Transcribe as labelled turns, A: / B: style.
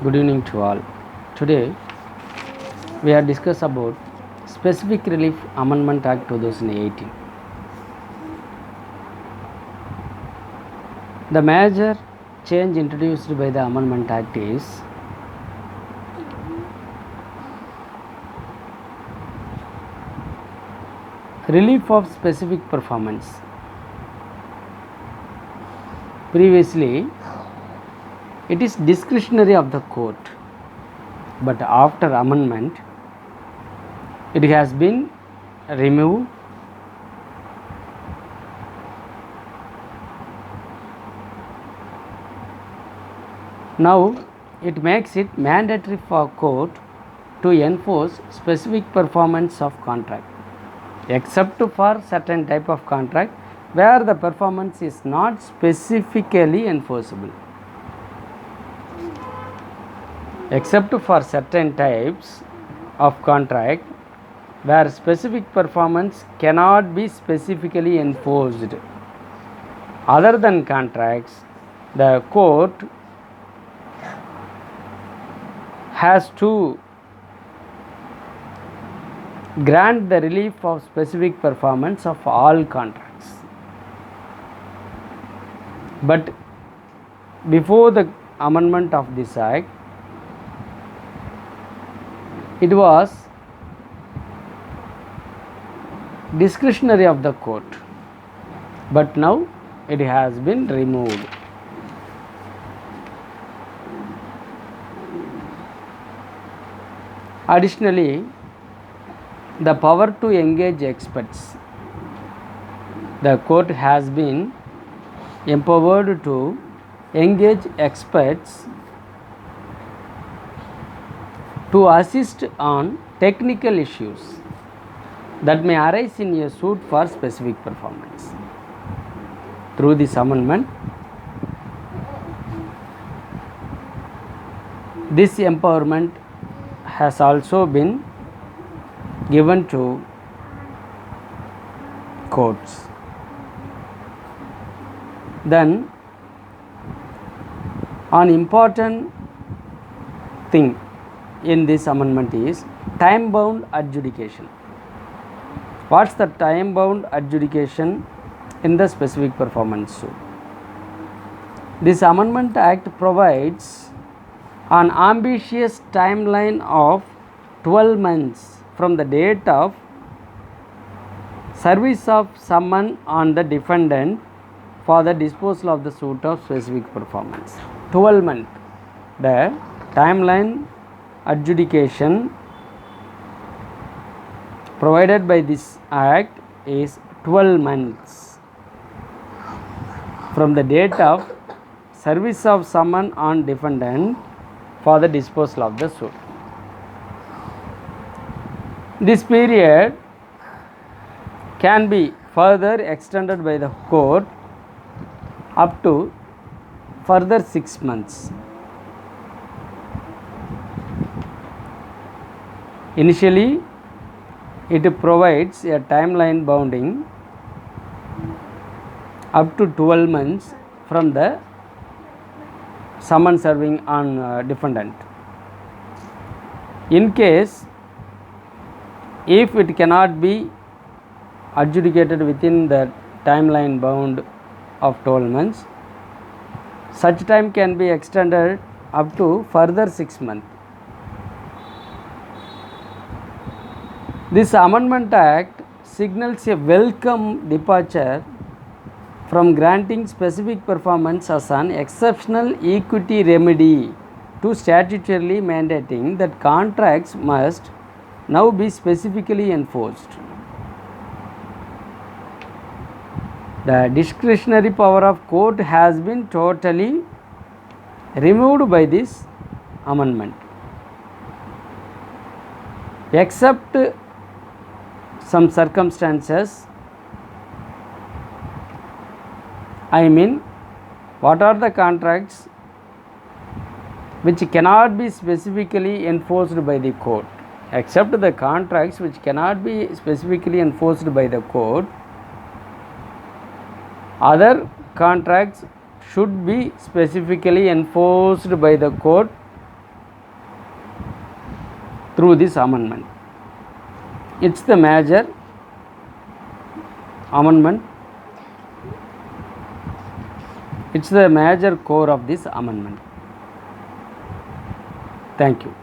A: Good evening to all. Today we are discuss about Specific Relief Amendment Act 2018. The major change introduced by the Amendment Act is relief of specific performance. Previously, it is discretionary of the court, but after amendment, it has been removed. Now, it makes it mandatory for court to enforce specific performance of contract, except for certain type of contract where the performance is not specifically enforceable. Except for certain types of contract where specific performance cannot be specifically enforced. Other than contracts, the court has to grant the relief of specific performance of all contracts. But before the amendment of this act, it was discretionary of the court, but now it has been removed. Additionally, the power to engage experts. The court has been empowered to engage experts to assist on technical issues that may arise in a suit for specific performance. Through this amendment, this empowerment has also been given to courts. Then, an important thing in this amendment is time bound adjudication. What's the time bound adjudication in the specific performance suit? This amendment act provides an ambitious timeline of 12 months from the date of service of summon on the defendant for the disposal of the suit of specific performance. 12 months. The timeline adjudication provided by this act is 12 months from the date of service of summon on defendant for the disposal of the suit. This period can be further extended by the court up to further 6 months. Initially, it provides a timeline bounding up to 12 months from the summon serving on defendant. In case if it cannot be adjudicated within the timeline bound of 12 months, such time can be extended up to further 6 months. This amendment act signals a welcome departure from granting specific performance as an exceptional equity remedy to statutorily mandating that contracts must now be specifically enforced. The discretionary power of court has been totally removed by this amendment, except some circumstances. I mean, what are the contracts which cannot be specifically enforced by the court? Except the contracts which cannot be specifically enforced by the court, other contracts should be specifically enforced by the court through this amendment. It's the major amendment. It's the major core of this amendment. Thank you.